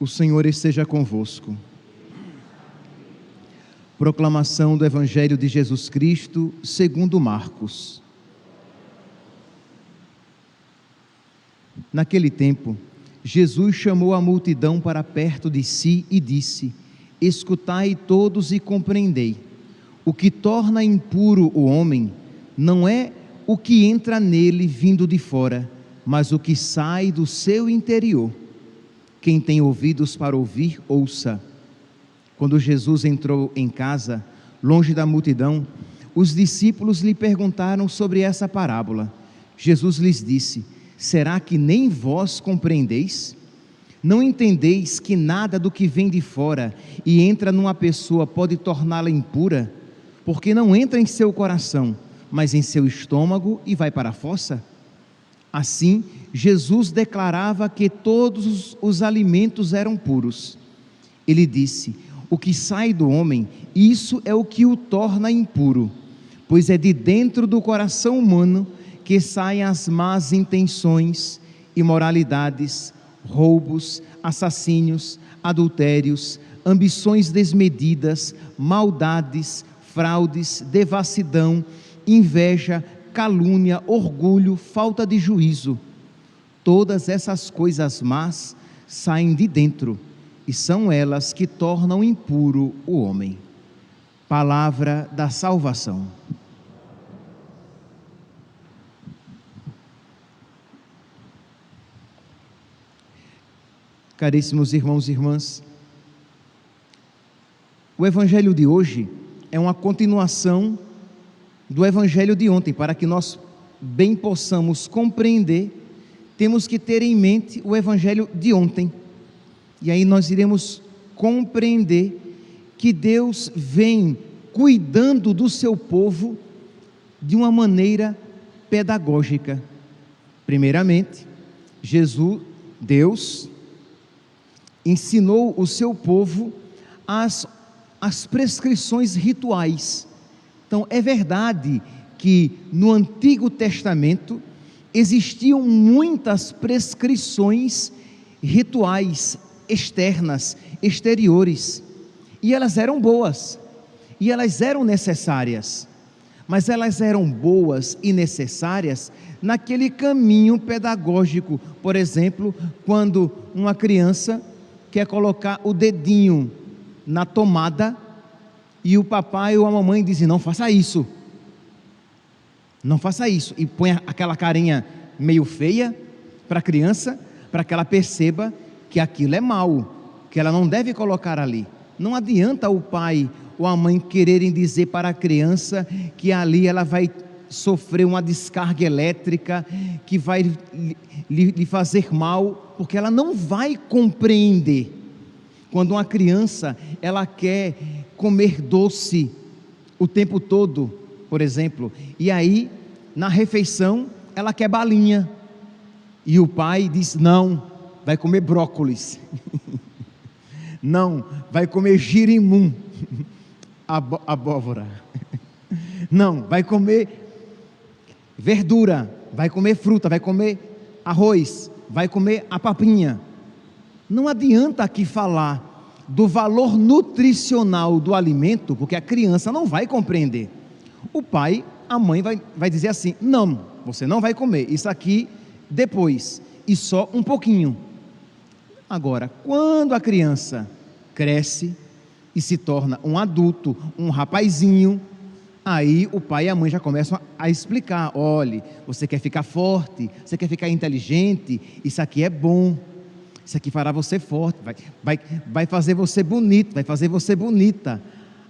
O Senhor esteja convosco. Proclamação do Evangelho de Jesus Cristo, segundo Marcos. Naquele tempo, Jesus chamou a multidão para perto de si e disse: Escutai todos e compreendei. O que torna impuro o homem não é o que entra nele vindo de fora, mas o que sai do seu interior. Quem tem ouvidos para ouvir, ouça. Quando Jesus entrou em casa, longe da multidão, os discípulos lhe perguntaram sobre essa parábola. Jesus lhes disse: Será que nem vós compreendeis? Não entendeis que nada do que vem de fora e entra numa pessoa pode torná-la impura? Porque não entra em seu coração, mas em seu estômago e vai para a fossa? Assim, Jesus declarava que todos os alimentos eram puros. Ele disse: O que sai do homem, isso é o que o torna impuro, pois é de dentro do coração humano que saem as más intenções, imoralidades, roubos, assassínios, adultérios, ambições desmedidas, maldades, fraudes, devassidão, inveja, calúnia, orgulho, falta de juízo. Todas essas coisas más saem de dentro e são elas que tornam impuro o homem. Palavra da salvação. Caríssimos irmãos e irmãs, o Evangelho de hoje é uma continuação do Evangelho de ontem. Para que nós bem possamos compreender, temos que ter em mente o Evangelho de ontem. E aí nós iremos compreender que Deus vem cuidando do seu povo de uma maneira pedagógica. Primeiramente, Deus ensinou o seu povo as prescrições rituais. Então, é verdade que no Antigo Testamento existiam muitas prescrições rituais externas, exteriores, e elas eram boas, e elas eram necessárias, mas elas eram boas e necessárias naquele caminho pedagógico. Por exemplo, quando uma criança quer colocar o dedinho na tomada, e o papai ou a mamãe dizem: não faça isso, não faça isso, e põe aquela carinha meio feia para a criança, para que ela perceba que aquilo é mal, que ela não deve colocar ali. Não adianta o pai ou a mãe quererem dizer para a criança que ali ela vai sofrer uma descarga elétrica, que vai lhe fazer mal, porque ela não vai compreender. Quando uma criança, ela quer comer doce o tempo todo, por exemplo, e aí, na refeição, ela quer balinha, e o pai diz: não, vai comer brócolis, não, vai comer girimum, abóbora, não, vai comer verdura, vai comer fruta, vai comer arroz, vai comer a papinha. Não adianta aqui falar do valor nutricional do alimento, porque a criança não vai compreender. O pai, a mãe vai dizer assim: não, você não vai comer, isso aqui depois, e só um pouquinho. Agora, quando a criança cresce e se torna um adulto, um rapazinho, aí o pai e a mãe já começam a explicar: olhe, você quer ficar forte, você quer ficar inteligente, isso aqui é bom, isso aqui fará você forte, vai fazer você bonito, vai fazer você bonita.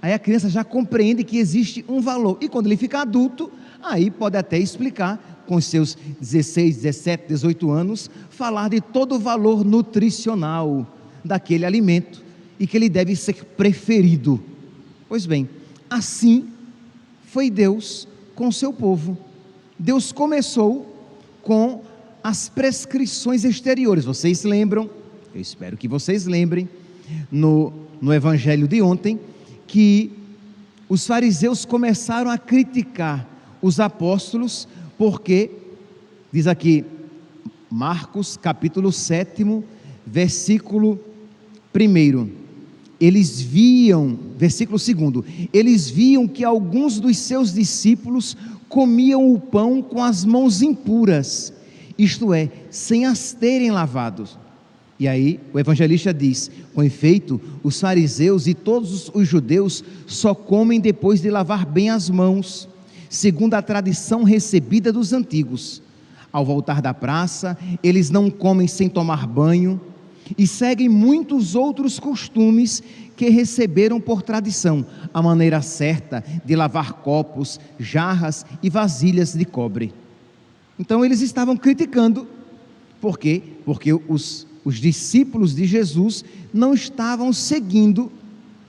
Aí a criança já compreende que existe um valor, e quando ele fica adulto, aí pode até explicar, com seus 16, 17, 18 anos, falar de todo o valor nutricional daquele alimento, e que ele deve ser preferido. Pois bem, assim foi Deus com o seu povo. Deus começou com as prescrições exteriores. Vocês lembram, eu espero que vocês lembrem, no Evangelho de ontem, que os fariseus começaram a criticar os apóstolos, porque, diz aqui, Marcos capítulo 7, versículo Primeiro, eles viam, versículo 2, eles viam que alguns dos seus discípulos comiam o pão com as mãos impuras, isto é, sem as terem lavado. E aí o evangelista diz: com efeito, os fariseus e todos os judeus só comem depois de lavar bem as mãos, segundo a tradição recebida dos antigos. Ao voltar da praça, eles não comem sem tomar banho, e seguem muitos outros costumes que receberam por tradição, a maneira certa de lavar copos, jarras e vasilhas de cobre. Então eles estavam criticando. Por quê? Porque os discípulos de Jesus não estavam seguindo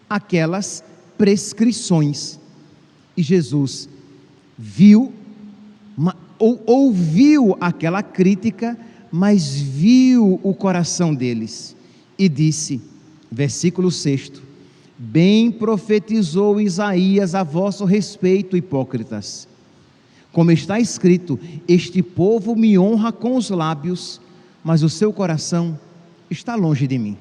aquelas prescrições. E Jesus viu, ouviu aquela crítica, mas viu o coração deles e disse, versículo 6: bem profetizou Isaías a vosso respeito, hipócritas. Como está escrito: este povo me honra com os lábios, mas o seu coração está longe de mim.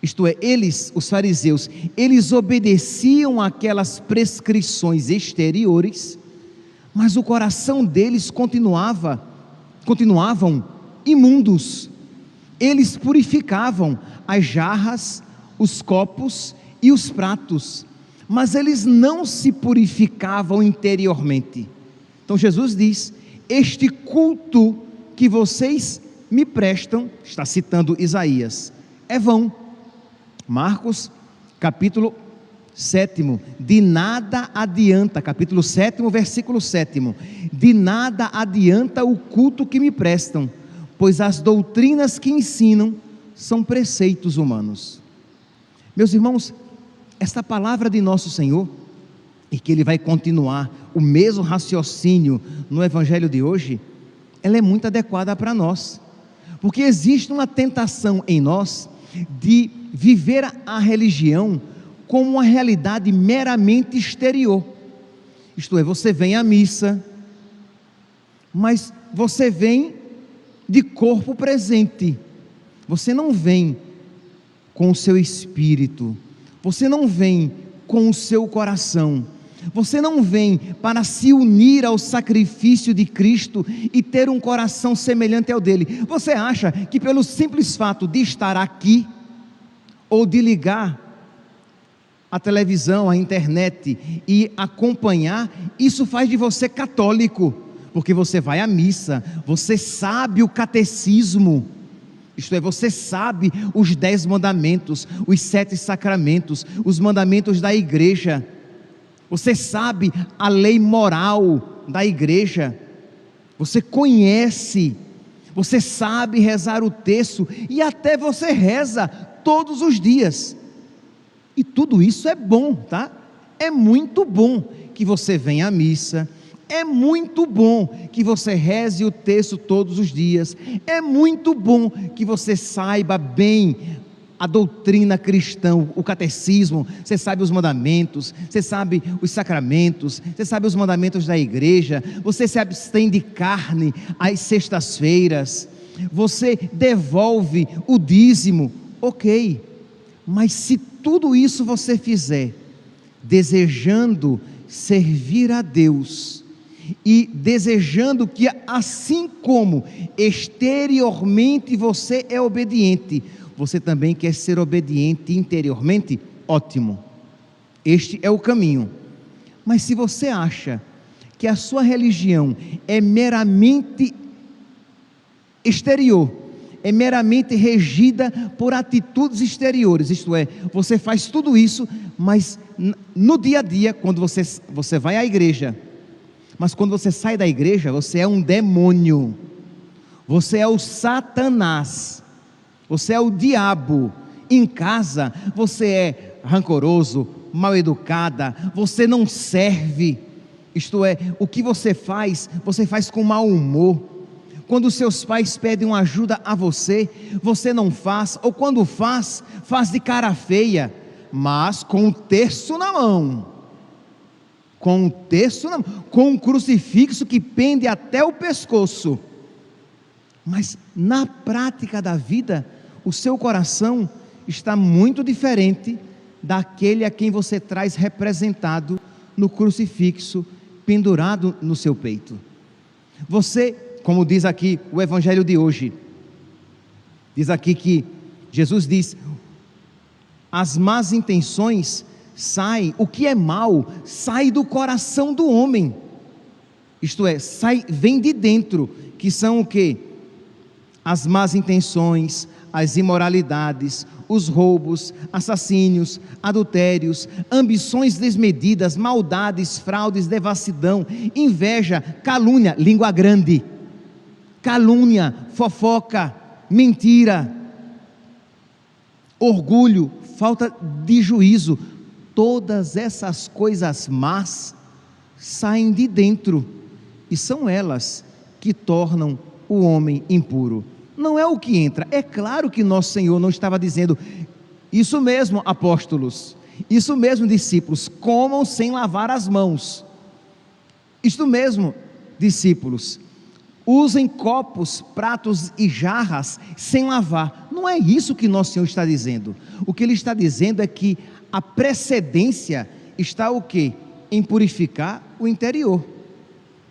Isto é, eles, os fariseus, eles obedeciam àquelas prescrições exteriores, mas o coração deles continuavam imundos. Eles purificavam as jarras, os copos e os pratos, mas eles não se purificavam interiormente. Então Jesus diz: este culto que vocês me prestam, está citando Isaías, é vão. Marcos capítulo 7, de nada adianta, capítulo 7, versículo 7, de nada adianta o culto que me prestam, pois as doutrinas que ensinam são preceitos humanos. Meus irmãos, esta palavra de nosso Senhor, e que Ele vai continuar o mesmo raciocínio no Evangelho de hoje, ela é muito adequada para nós, porque existe uma tentação em nós de viver a religião como uma realidade meramente exterior. Isto é, você vem à missa, mas você vem de corpo presente, você não vem com o seu espírito, você não vem com o seu coração, você não vem para se unir ao sacrifício de Cristo e ter um coração semelhante ao dele. Você acha que pelo simples fato de estar aqui, ou de ligar a televisão, a internet e acompanhar, isso faz de você católico? Porque você vai à missa, você sabe o catecismo, isto é, você sabe os 10 mandamentos, os 7 sacramentos, os mandamentos da igreja, você sabe a lei moral da igreja, você conhece, você sabe rezar o terço, e até você reza todos os dias, e tudo isso é bom, tá? É muito bom que você venha à missa, é muito bom que você reze o texto todos os dias, é muito bom que você saiba bem a doutrina cristã, o catecismo, você sabe os mandamentos, você sabe os sacramentos, você sabe os mandamentos da igreja, você se abstém de carne às sextas-feiras, você devolve o dízimo, ok, mas se tudo isso você fizer desejando servir a Deus e desejando que, assim como exteriormente você é obediente, você também quer ser obediente interiormente, ótimo, este é o caminho. Mas se você acha que a sua religião é meramente exterior, é meramente regida por atitudes exteriores, isto é, você faz tudo isso, mas no dia a dia, quando você vai à igreja, mas quando você sai da igreja, você é um demônio, você é o Satanás, você é o diabo. Em casa você é rancoroso, mal educada, você não serve, isto é, o que você faz com mau humor. Quando seus pais pedem uma ajuda a você, você não faz, ou quando faz de cara feia, mas com o terço na mão, com um crucifixo que pende até o pescoço. Mas na prática da vida, o seu coração está muito diferente daquele a quem você traz representado no crucifixo, pendurado no seu peito. Você, como diz aqui o evangelho de hoje, diz aqui que Jesus diz: as más intenções saem, o que é mal sai do coração do homem, isto é, vem de dentro, que são o quê? As más intenções, as imoralidades, os roubos, assassínios, adultérios, ambições desmedidas, maldades, fraudes, devassidão, inveja, calúnia, língua grande, calúnia, fofoca, mentira, orgulho, falta de juízo. Todas essas coisas más saem de dentro e são elas que tornam o homem impuro. Não é o que entra. É claro que nosso Senhor não estava dizendo: isso mesmo, apóstolos, isso mesmo, discípulos, comam sem lavar as mãos. Isto mesmo, discípulos, usem copos, pratos e jarras sem lavar. Não é isso que nosso Senhor está dizendo. O que Ele está dizendo é que a precedência está o quê? Em purificar o interior.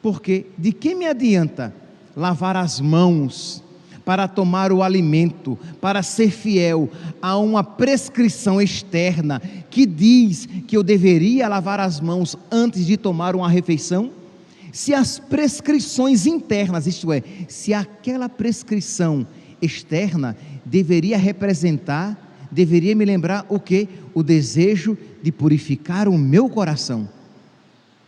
Porque de que me adianta lavar as mãos para tomar o alimento, para ser fiel a uma prescrição externa que diz que eu deveria lavar as mãos antes de tomar uma refeição? Se as prescrições internas, isto é, se aquela prescrição externa deveria representar, deveria me lembrar o quê? O desejo de purificar o meu coração,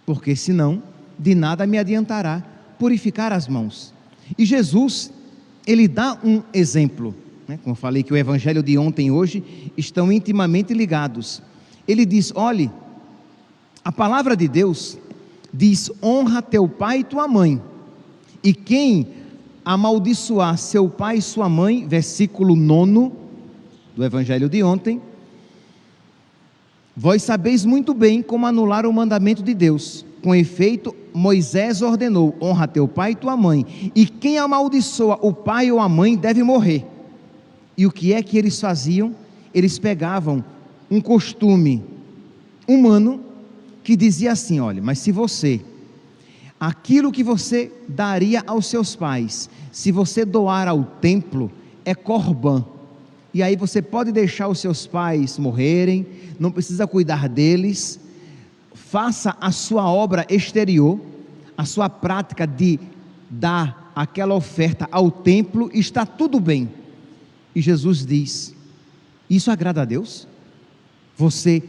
porque senão de nada me adiantará purificar as mãos. E Jesus, Ele dá um exemplo, né? Como eu falei que o evangelho de ontem e hoje estão intimamente ligados. Ele diz: olhe, a palavra de Deus diz: honra teu pai e tua mãe, e quem amaldiçoar seu pai e sua mãe, versículo 9 do evangelho de ontem, vós sabeis muito bem como anular o mandamento de Deus. Com efeito, Moisés ordenou: honra teu pai e tua mãe, e quem amaldiçoa o pai ou a mãe deve morrer. E o que é que eles faziam? Eles pegavam um costume humano que dizia assim: olha, mas se você, aquilo que você daria aos seus pais, se você doar ao templo, é corbã, e aí você pode deixar os seus pais morrerem, não precisa cuidar deles, faça a sua obra exterior, a sua prática de dar aquela oferta ao templo, está tudo bem. E Jesus diz: isso agrada a Deus? Você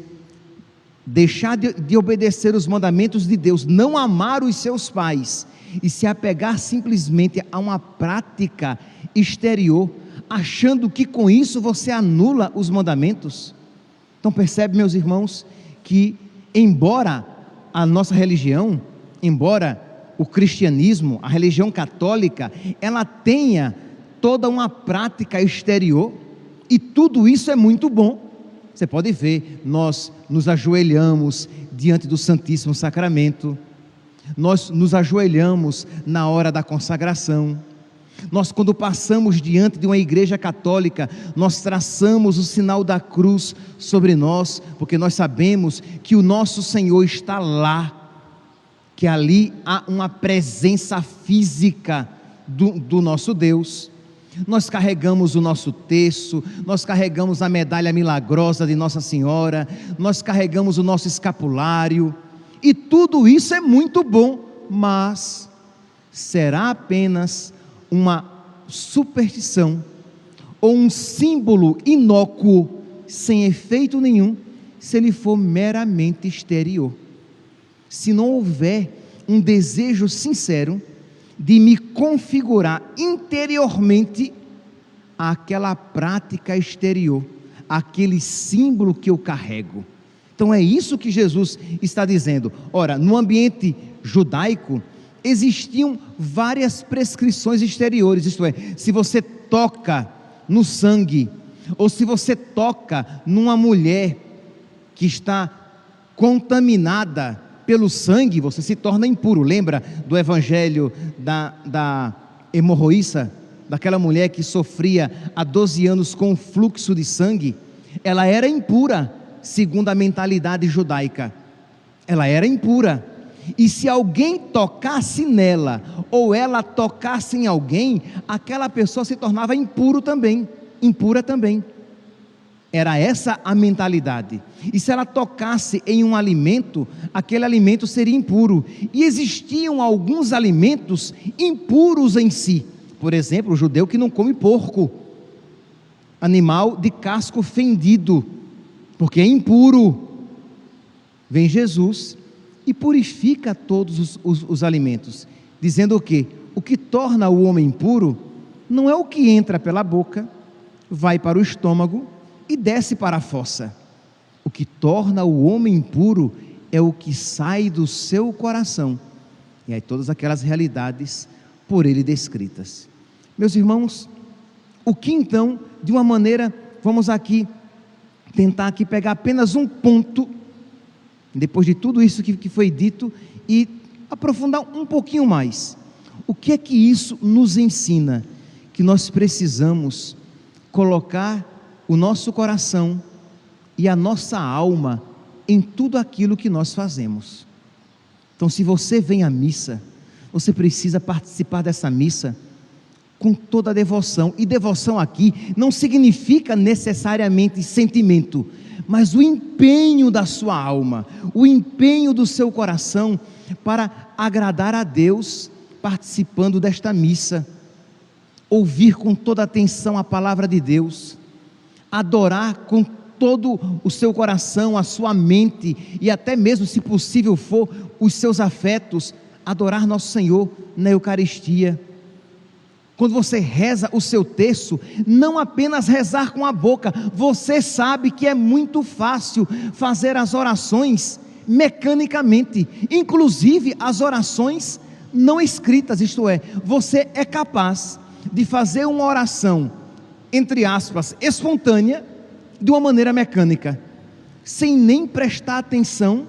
deixar de obedecer os mandamentos de Deus, não amar os seus pais e se apegar simplesmente a uma prática exterior, achando que com isso você anula os mandamentos? Então percebe, meus irmãos, que embora a nossa religião, embora o cristianismo, a religião católica, ela tenha toda uma prática exterior, e tudo isso é muito bom. Você pode ver, nós nos ajoelhamos diante do Santíssimo Sacramento, nós nos ajoelhamos na hora da consagração, nós, quando passamos diante de uma igreja católica, nós traçamos o sinal da cruz sobre nós, porque nós sabemos que o nosso Senhor está lá, que ali há uma presença física do nosso Deus. Nós carregamos o nosso terço, nós carregamos a medalha milagrosa de Nossa Senhora, nós carregamos o nosso escapulário, e tudo isso é muito bom, mas será apenas uma superstição ou um símbolo inócuo, sem efeito nenhum, se ele for meramente exterior. Se não houver um desejo sincero de me configurar interiormente àquela prática exterior, aquele símbolo que eu carrego. Então é isso que Jesus está dizendo. Ora, no ambiente judaico existiam várias prescrições exteriores, isto é, se você toca no sangue, ou se você toca numa mulher que está contaminada pelo sangue, você se torna impuro. Lembra do evangelho da hemorroíça, daquela mulher que sofria há 12 anos com um fluxo de sangue? ela era impura, segundo a mentalidade judaica. Ela era impura. E se alguém tocasse nela, ou ela tocasse em alguém, aquela pessoa se tornava impura também. Era essa a mentalidade. E se ela tocasse em um alimento, aquele alimento seria impuro. E existiam alguns alimentos impuros em si. Por exemplo, o judeu que não come porco, animal de casco fendido, porque é impuro. Vem Jesus e purifica todos os alimentos, dizendo o quê? O que torna o homem impuro não é o que entra pela boca, vai para o estômago e desce para a fossa. O que torna o homem impuro é o que sai do seu coração. E aí todas aquelas realidades por ele descritas. Meus irmãos, o que então, de uma maneira, vamos aqui tentar aqui pegar apenas um ponto, depois de tudo isso que foi dito, e aprofundar um pouquinho mais. O que é que isso nos ensina? Que nós precisamos colocar o nosso coração e a nossa alma em tudo aquilo que nós fazemos. Então, se você vem à missa, você precisa participar dessa missa com toda a devoção. E devoção aqui não significa necessariamente sentimento, mas o empenho da sua alma, o empenho do seu coração para agradar a Deus, participando desta missa, ouvir com toda atenção a palavra de Deus, adorar com todo o seu coração, a sua mente e até mesmo, se possível for, os seus afetos, adorar nosso Senhor na Eucaristia. Quando você reza o seu terço, não apenas rezar com a boca, você sabe que é muito fácil fazer as orações mecanicamente, inclusive as orações não escritas, isto é, você é capaz de fazer uma oração, entre aspas, espontânea, de uma maneira mecânica, sem nem prestar atenção,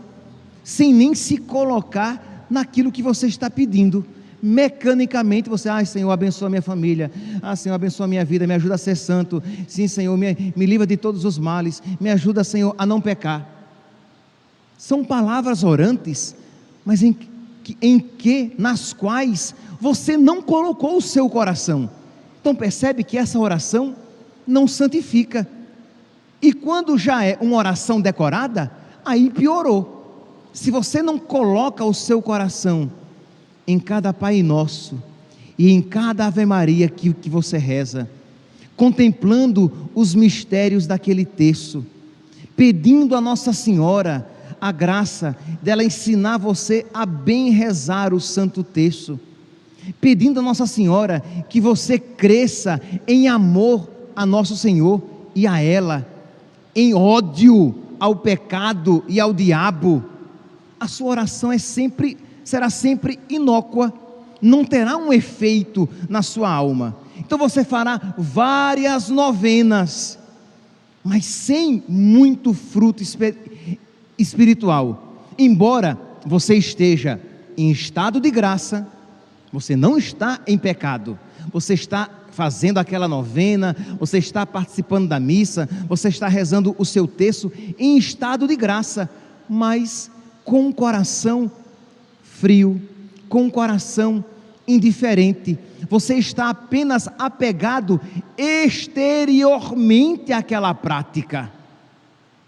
sem nem se colocar naquilo que você está pedindo. Mecanicamente você, Senhor, abençoa minha família, Senhor, abençoa minha vida, me ajuda a ser santo, sim, Senhor, me livra de todos os males, me ajuda, Senhor, a não pecar. São palavras orantes, mas nas quais você não colocou o seu coração. Então percebe que essa oração não santifica. E quando já é uma oração decorada, aí piorou. Se você não coloca o seu coração em cada Pai Nosso e em cada Ave Maria que você reza, contemplando os mistérios daquele terço, pedindo a Nossa Senhora a graça dela ensinar você a bem rezar o Santo Terço, pedindo a Nossa Senhora que você cresça em amor a Nosso Senhor e a ela, em ódio ao pecado e ao diabo, a sua oração será sempre inócua, não terá um efeito na sua alma. Então você fará várias novenas, mas sem muito fruto espiritual. Embora você esteja em estado de graça, você não está em pecado, você está fazendo aquela novena, você está participando da missa, você está rezando o seu terço em estado de graça, mas com um coração frio, com um coração indiferente. Você está apenas apegado exteriormente àquela prática.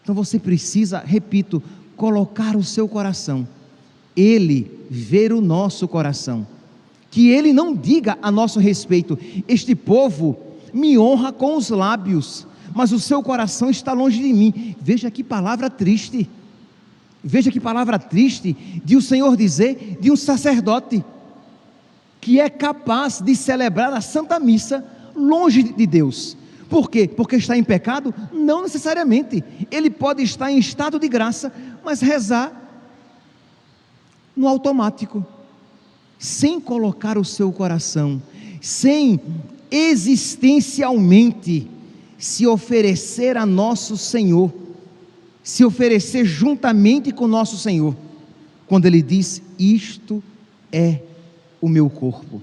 Então você precisa, repito, colocar o seu coração, Ele ver o nosso coração, que Ele não diga a nosso respeito: este povo me honra com os lábios, mas o seu coração está longe de mim. Veja que palavra triste, veja que palavra triste de o Senhor dizer de um sacerdote que é capaz de celebrar a Santa Missa longe de Deus. Por quê? Porque está em pecado? Não necessariamente. Ele pode estar em estado de graça, mas rezar no automático, sem colocar o seu coração, sem existencialmente se oferecer a nosso Senhor, se oferecer juntamente com nosso Senhor, quando Ele diz: isto é o meu corpo,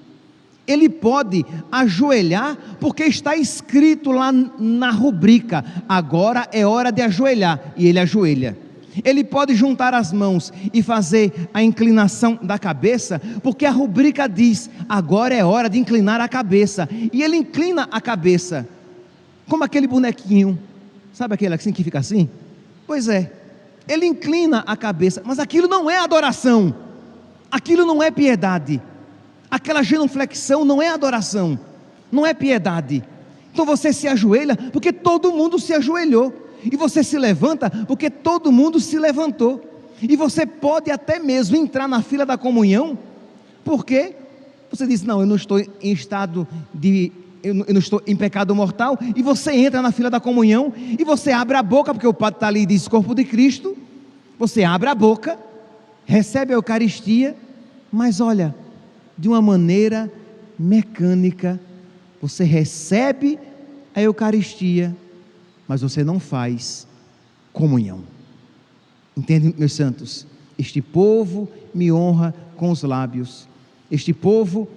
Ele pode ajoelhar, porque está escrito lá na rubrica: agora é hora de ajoelhar, e ele ajoelha. Ele pode juntar as mãos e fazer a inclinação da cabeça, porque a rubrica diz: agora é hora de inclinar a cabeça, e ele inclina a cabeça, como aquele bonequinho, sabe aquele assim que fica assim? Pois é, ele inclina a cabeça, mas aquilo não é adoração, aquilo não é piedade. Aquela genuflexão não é adoração, não é piedade. Então você se ajoelha porque todo mundo se ajoelhou, e você se levanta porque todo mundo se levantou, e você pode até mesmo entrar na fila da comunhão, porque você diz: não, eu não estou em estado de, eu não estou em pecado mortal, e você entra na fila da comunhão, e você abre a boca, porque o padre está ali e diz corpo de Cristo, você abre a boca, recebe a Eucaristia, mas olha, de uma maneira mecânica, você recebe a Eucaristia, mas você não faz comunhão. Entende, meus santos? Este povo me honra com os lábios, este povo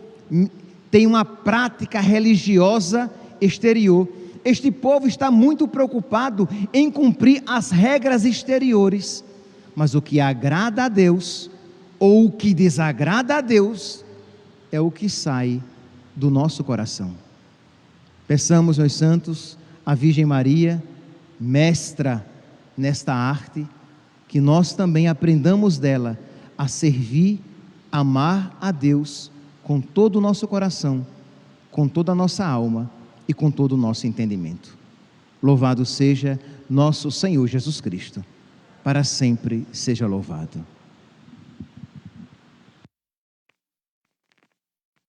tem uma prática religiosa exterior, este povo está muito preocupado em cumprir as regras exteriores, mas o que agrada a Deus, ou o que desagrada a Deus, é o que sai do nosso coração. Peçamos, meus santos, a Virgem Maria, mestra nesta arte, que nós também aprendamos dela a servir, amar a Deus com todo o nosso coração, com toda a nossa alma e com todo o nosso entendimento. Louvado seja nosso Senhor Jesus Cristo, para sempre seja louvado.